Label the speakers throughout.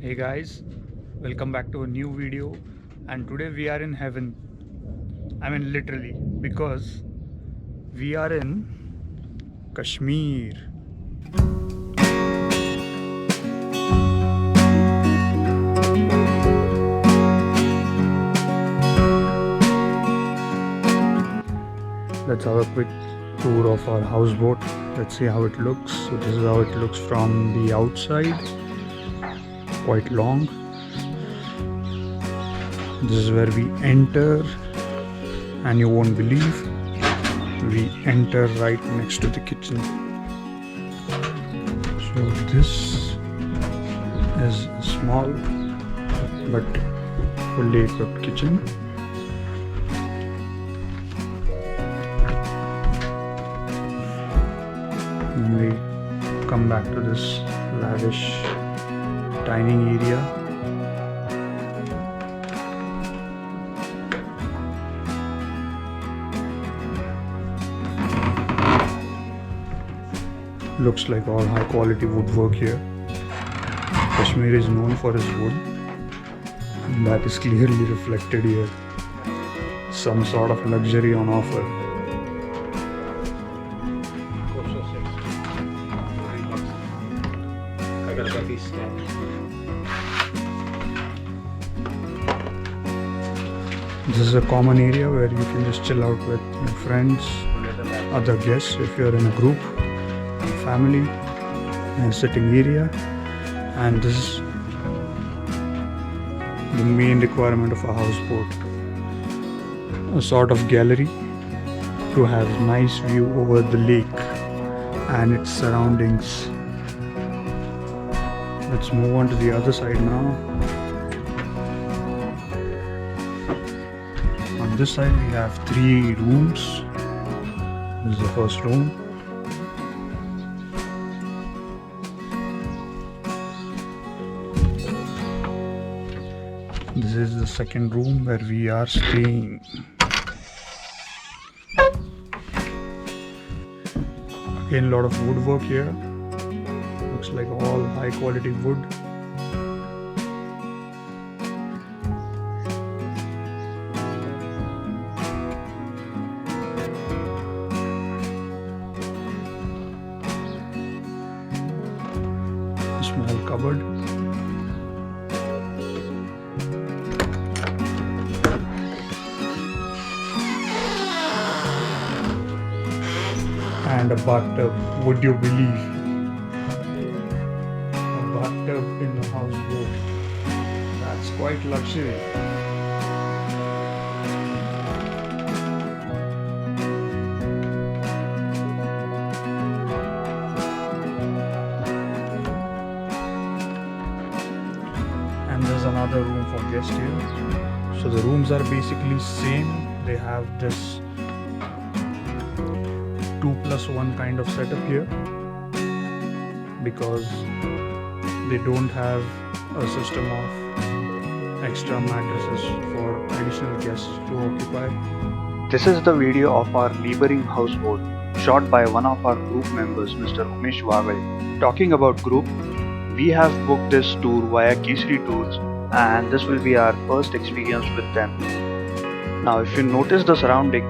Speaker 1: Hey guys, welcome back to a new video. And today we are in heaven. I mean, literally, because we are in Kashmir. Let's have a quick tour of our houseboat. Let's see how it looks. So, this is how it looks from the outside. Quite long. This is where we enter, and you won't believe we enter right next to the kitchen. So this is a small but fully equipped kitchen. And we come back to this lavish dining area. Looks like all high quality woodwork here. Kashmir is known for its wood, and that is clearly reflected here. Some sort of luxury on offer. This is a common area where you can just chill out with your friends, other guests if you're in a group, family, and a sitting area. And this is the main requirement of a houseboat, a sort of gallery to have nice view over the lake and its surroundings. Let's move on to the other side now. On this side we have 3 rooms. This is the first room. This is the second room where we are staying. Again, a lot of woodwork here. Looks like all high quality wood. A small cupboard. And a bathtub. Would you believe? A bathtub in a houseboat. That's quite luxury. And there's another room for guests here. So the rooms are basically same. They have this 2+1 kind of setup here because they don't have a system of extra mattresses for additional guests to occupy.
Speaker 2: This is the video of our neighboring houseboat shot by one of our group members, Mr. Houseboat. Talking about group, we have booked this tour via Kesari Tours and this will be our first experience with them. Now if you notice the surrounding,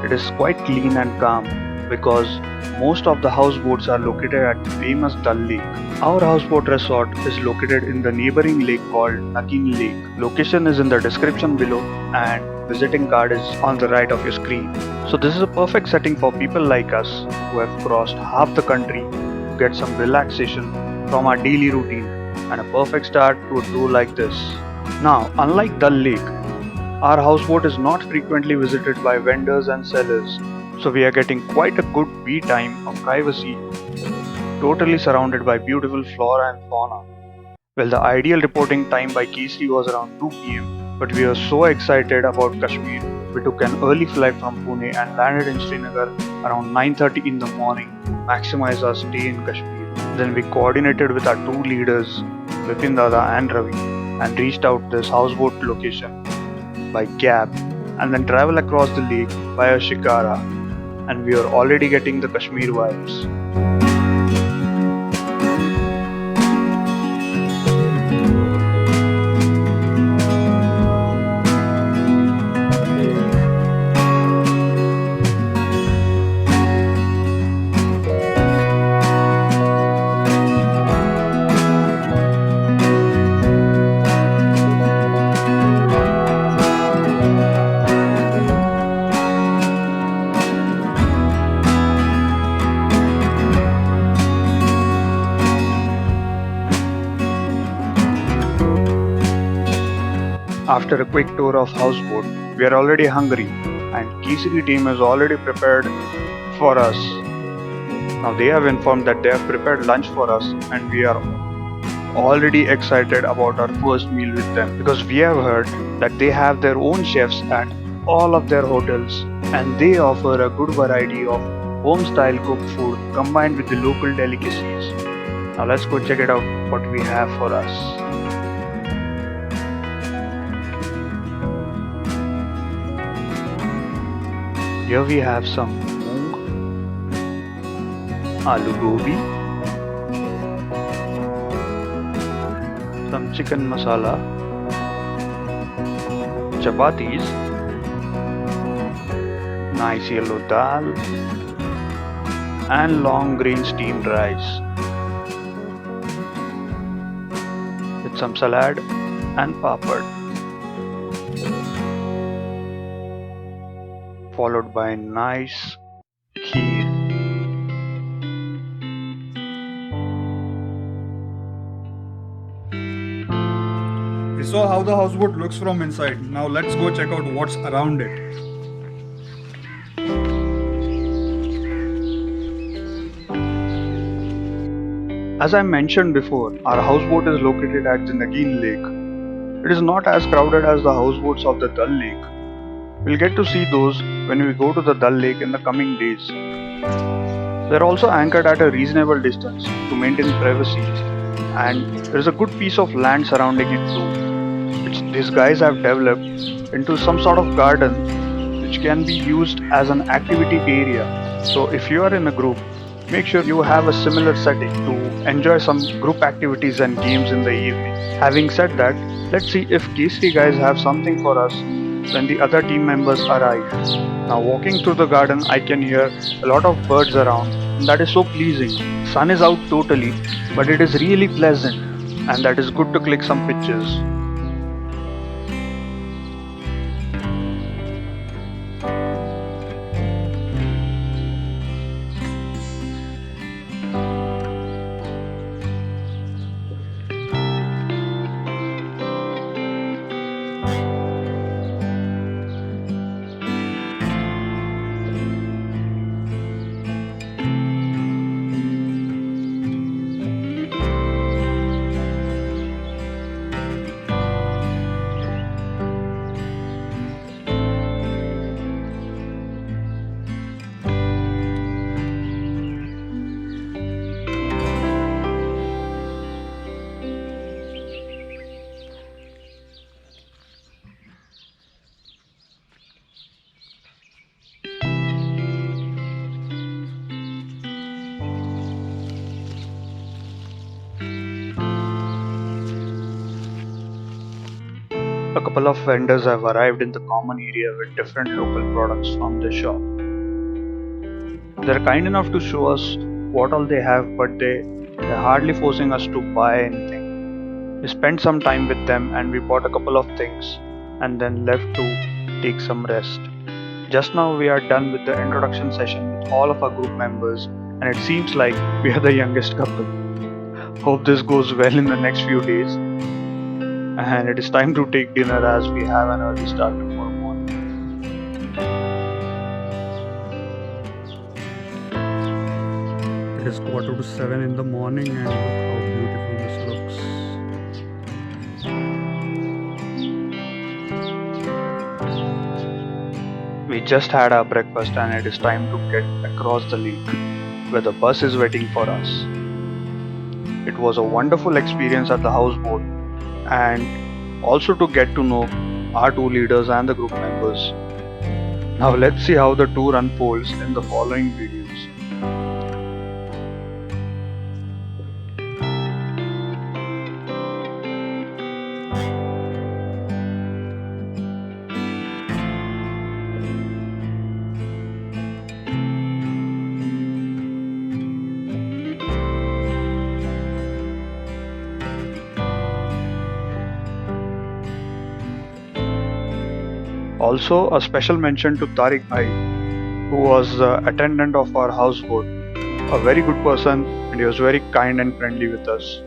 Speaker 2: it is quite clean and calm because most of the houseboats are located at the famous Dal Lake. Our houseboat resort is located in the neighboring lake called Nagin Lake. Location is in the description below and visiting card is on the right of your screen. So this is a perfect setting for people like us who have crossed half the country to get some relaxation from our daily routine and a perfect start to a tour like this. Now, unlike Dal Lake, our houseboat is not frequently visited by vendors and sellers. So we are getting quite a good view time of privacy, totally surrounded by beautiful flora and fauna. Well, the ideal reporting time by Kesari was around 2 p.m. But we were so excited about Kashmir, we took an early flight from Pune and landed in Srinagar around 9:30 in the morning to maximize our stay in Kashmir. Then we coordinated with our 2 leaders, Vipin Dada and Ravi, and reached out this houseboat location by cab and then travel across the lake via Shikara. And we are already getting the Kashmir vibes. After a quick tour of Houseboat, we are already hungry and Kesari team is already prepared for us. Now they have informed that they have prepared lunch for us and we are already excited about our first meal with them because we have heard that they have their own chefs at all of their hotels and they offer a good variety of home style cooked food combined with the local delicacies. Now let's go check it out what we have for us. Here we have some moong, aloo gobi, some chicken masala, chapatis, nice yellow dal, and long grain steamed rice with some salad and papad, followed by nice kheer.
Speaker 1: We saw how the houseboat looks from inside. Now let's go check out what's around it.
Speaker 2: As I mentioned before, our houseboat is located at the Nagin Lake. It is not as crowded as the houseboats of the Dal Lake. We'll get to see those when we go to the Dal Lake in the coming days. They're also anchored at a reasonable distance to maintain privacy, and there is a good piece of land surrounding it too, which these guys have developed into some sort of garden which can be used as an activity area. So if you are in a group, make sure you have a similar setting to enjoy some group activities and games in the evening. Having said that, let's see if Kesari guys have something for us when the other team members arrive. Now walking through the garden, I can hear a lot of birds around and that is so pleasing. Sun is out totally, but it is really pleasant and that is good to click some pictures. A couple of vendors have arrived in the common area with different local products from the shop. They're kind enough to show us what all they have, but they're hardly forcing us to buy anything. We spent some time with them and we bought a couple of things and then left to take some rest. Just now we are done with the introduction session with all of our group members and it seems like we are the youngest couple. Hope this goes well in the next few days. And it is time to take dinner as we have an early start tomorrow morning.
Speaker 1: It is 6:45 in the morning and look how beautiful this looks.
Speaker 2: We just had our breakfast and it is time to get across the lake where the bus is waiting for us. It was a wonderful experience at the houseboat and also to get to know our two leaders and the group members. Now let's see how the tour unfolds in the following videos. Also, a special mention to Tariq Bhai, who was the attendant of our houseboat. A very good person and he was very kind and friendly with us.